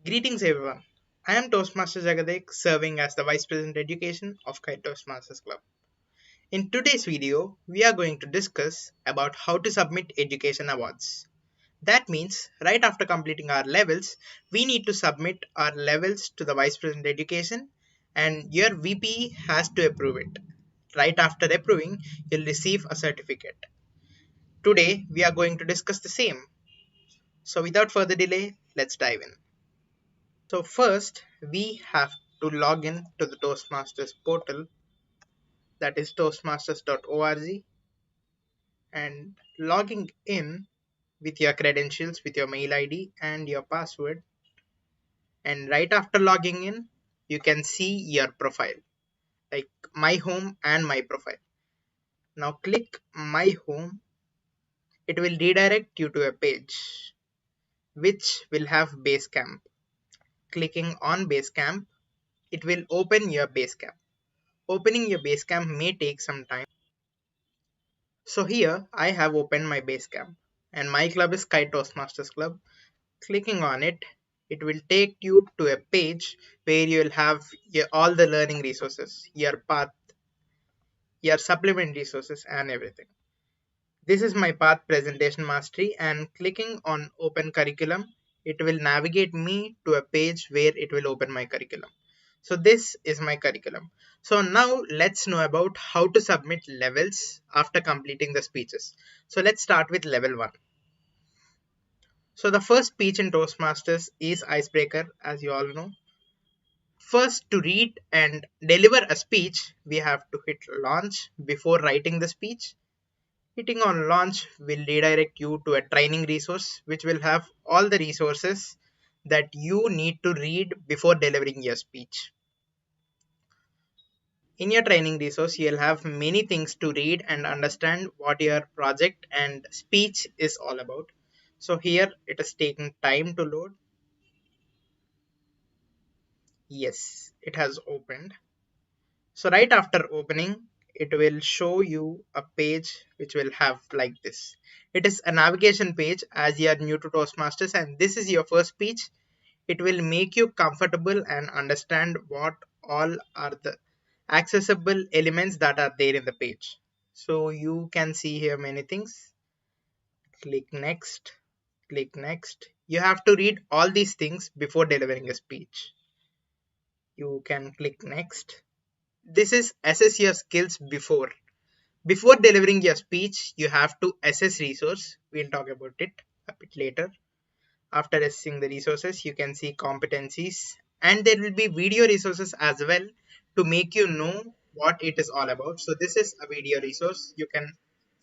Greetings everyone. I am Toastmaster Jagadik, serving as the Vice President Education of Kite Toastmasters Club. In today's video, we are going to discuss about how to submit education awards. That means right after completing our levels, we need to submit our levels to the Vice President Education and your VP has to approve it. Right after approving, you'll receive a certificate. Today, we are going to discuss the same. So without further delay, let's dive in. So first, we have to log in to the Toastmasters portal, that is toastmasters.org, and logging in with your credentials, with your mail ID and your password. And right after logging in, you can see your profile, like my home and my profile. Now click my home. It will redirect you to a page which will have Basecamp. Clicking on Basecamp, it will open your Basecamp. Opening your Basecamp may take some time. So here I have opened my Basecamp and my club is Sky Toastmasters Club. Clicking on it, it will take you to a page where you will have all the learning resources, your path, your supplement resources and everything. This is my path presentation mastery, and clicking on open curriculum, it will navigate me to a page where it will open my curriculum. So this is my curriculum. So now let's know about how to submit levels after completing the speeches. So let's start with level 1. So the first speech in Toastmasters is icebreaker, as you all know. First, to read and deliver a speech, we have to hit launch before writing the speech. Hitting on launch will redirect you to a training resource which will have all the resources that you need to read before delivering your speech. In your training resource, you'll have many things to read and understand what your project and speech is all about. So here it is taking time to load. Yes, it has opened. So right after opening, it will show you a page which will have like this. It is a navigation page as you are new to Toastmasters and this is your first speech. It will make you comfortable and understand what all are the accessible elements that are there in the page. So you can see here many things. Click next, click next. You have to read all these things before delivering a speech. You can click next. This is assess your skills before delivering your speech. You have to assess resource. We'll talk about it a bit later. After assessing the resources, you can see competencies and there will be video resources as well to make you know what it is all about. So this is a video resource. You can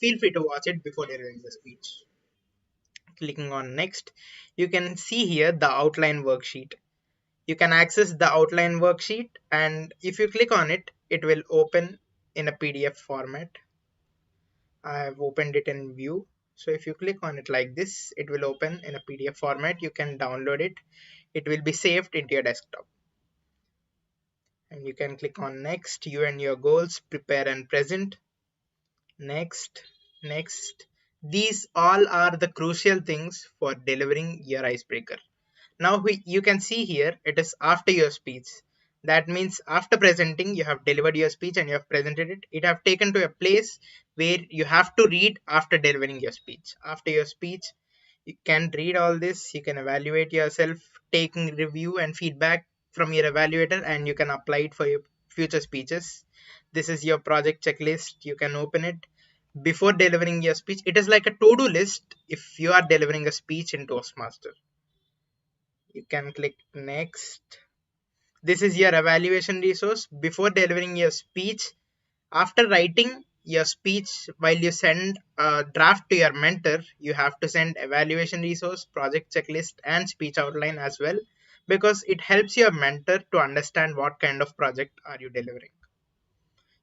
feel free to watch it before delivering the speech. Clicking on next, you can see here the outline worksheet. You can access the outline worksheet and if you click on it, it will open in a PDF format. I have opened it in view. So if you click on it like this, it will open in a PDF format. You can download it. It will be saved into your desktop. And you can click on next, you and your goals, prepare and present. Next, next. These all are the crucial things for delivering your icebreaker. Now you can see here it is after your speech. That means after presenting, you have delivered your speech and you have presented it. It have taken to a place where you have to read after delivering your speech. After your speech, you can read all this. You can evaluate yourself, taking review and feedback from your evaluator, and you can apply it for your future speeches. This is your project checklist. You can open it before delivering your speech. It is like a to-do list if you are delivering a speech in Toastmaster. You can click next. This is your evaluation resource before delivering your speech. After writing your speech, while you send a draft to your mentor, you have to send evaluation resource, project checklist and speech outline as well, because it helps your mentor to understand what kind of project are you delivering.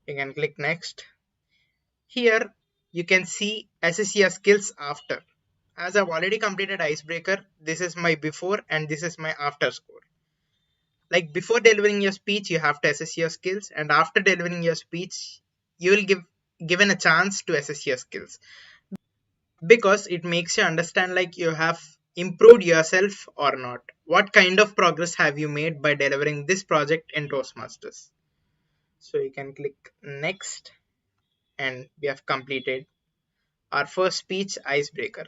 You can click next. Here you can see assess your skills after. As I've already completed icebreaker, this is my before and this is my after score. Like before delivering your speech, you have to assess your skills, and after delivering your speech, you will given a chance to assess your skills, because it makes you understand like you have improved yourself or not. what kind of progress have you made by delivering this project in Toastmasters. So you can click next, and we have completed our first speech icebreaker.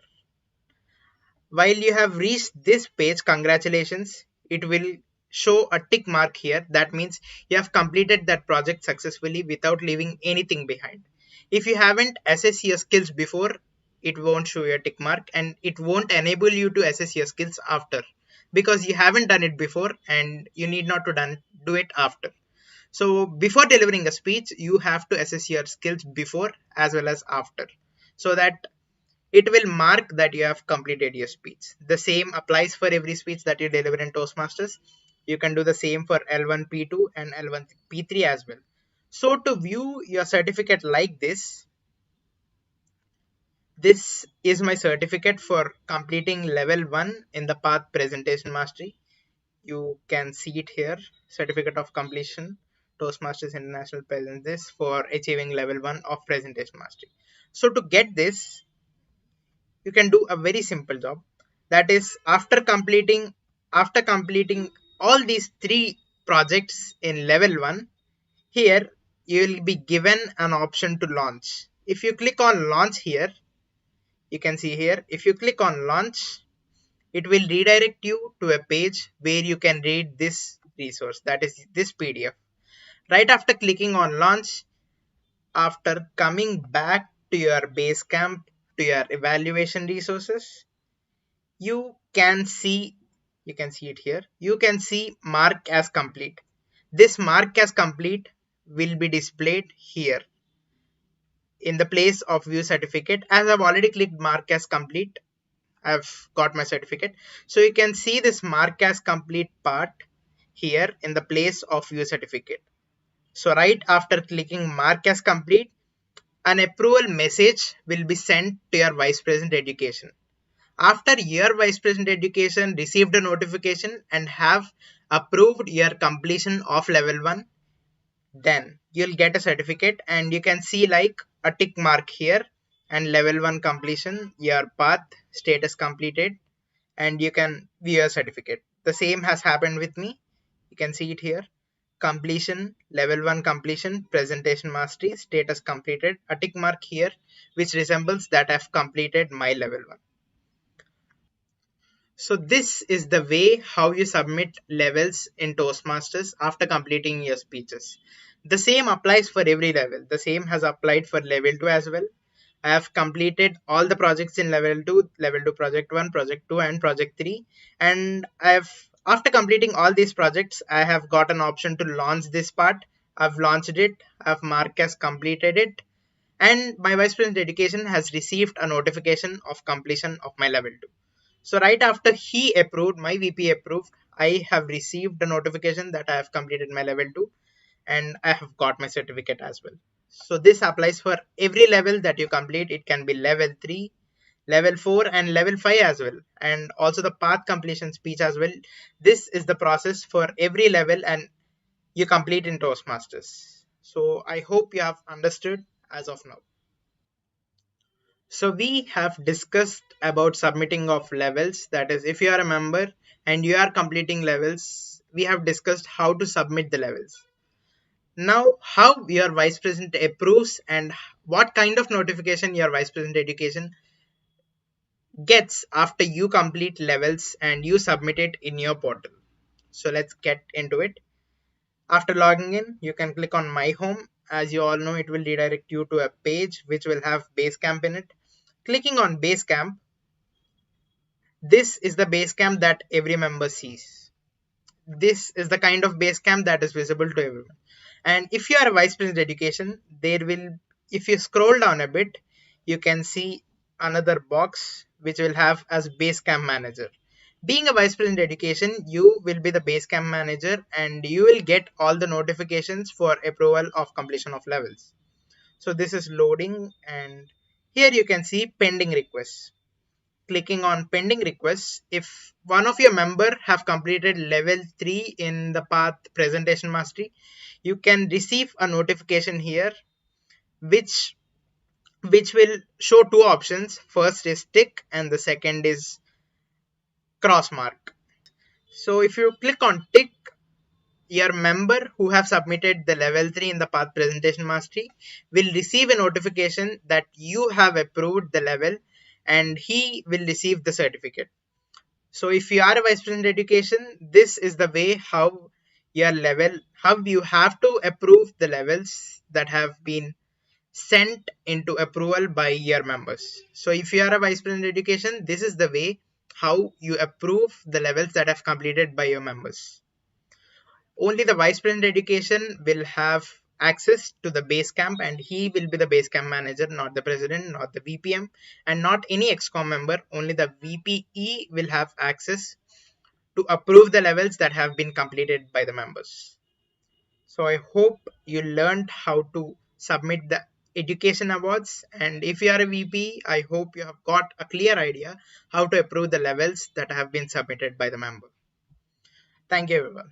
While you have reached this page, congratulations, it will show a tick mark here. That means you have completed that project successfully without leaving anything behind. If you haven't assessed your skills before, it won't show you a tick mark, and it won't enable you to assess your skills after, because you haven't done it before and you need not to do it after. So before delivering a speech, you have to assess your skills before as well as after, so that it will mark that you have completed your speech. The same applies for every speech that you deliver in Toastmasters. You can do the same for L1P2 and L1P3 as well. So to view your certificate like this is my certificate for completing level 1 in the path presentation mastery. You can see it here, certificate of completion, Toastmasters International presents this for achieving level 1 of presentation mastery. So to get this, you can do a very simple job. That is, after completing all these three projects in level 1, here you will be given an option to launch. If you click on launch here, you can see here, if you click on launch, it will redirect you to a page where you can read this resource, that is this PDF. Right after clicking on launch, after coming back to your base camp, to your evaluation resources, you can see it here, you can see mark as complete. This mark as complete will be displayed here in the place of view certificate. As I've already clicked mark as complete, I've got my certificate. So you can see this mark as complete part here in the place of view certificate. So right after clicking mark as complete, an approval message will be sent to your vice president education. After your vice president education received a notification and have approved your completion of level 1, then you'll get a certificate, and you can see like a tick mark here, and level 1 completion, your path status completed, and you can view your certificate. The same has happened with me. You can see it here, completion, level 1 completion, presentation mastery, status completed, a tick mark here which resembles that I've completed my level 1. So this is the way how you submit levels in Toastmasters after completing your speeches. The same applies for every level. The same has applied for level 2 as well. I have completed all the projects in level 2 project 1, project 2 and project 3, and after completing all these projects, I have got an option to launch this part. I've launched it, I've marked as completed it, and my vice president education has received a notification of completion of my level 2. So right after he approved, my VP approved, I have received a notification that I have completed my level 2, and I have got my certificate as well. So this applies for every level that you complete. It can be level 3, level 4 and level 5 as well, and also the path completion speech as well. This is the process for every level and you complete in Toastmasters. So I hope you have understood as of now. So we have discussed about submitting of levels, that is if you are a member and you are completing levels, we have discussed how to submit the levels. Now how your vice president approves and what kind of notification your vice president education gets after you complete levels and you submit it in your portal. So let's get into it. After logging in, you can click on my home. As you all know, it will redirect you to a page which will have Basecamp in it. Clicking on Basecamp, this is the Basecamp that every member sees. This is the kind of Basecamp that is visible to everyone. And if you are a vice president education, if you scroll down a bit, you can see another box which will have as Basecamp manager. Being a vice president education, you will be the Basecamp manager and you will get all the notifications for approval of completion of levels. So this is loading, and here you can see pending requests. Clicking on pending requests, if one of your member have completed level 3 in the path presentation mastery, you can receive a notification here which will show two options. First is tick and the second is cross mark. So if you click on tick, your member who have submitted the level 3 in the path presentation mastery will receive a notification that you have approved the level, and he will receive the certificate. So if you are a vice president education, this is the way how you have to approve the levels that have been sent into approval by your members. So if you are a vice president education, this is the way how you approve the levels that have completed by your members. Only the vice president education will have access to the base camp, and he will be the base camp manager, not the president, not the VPM, and not any excom member. Only the VPE will have access to approve the levels that have been completed by the members. So I hope you learned how to submit the education awards, and if you are a VP, I hope you have got a clear idea how to approve the levels that have been submitted by the member. Thank you everyone.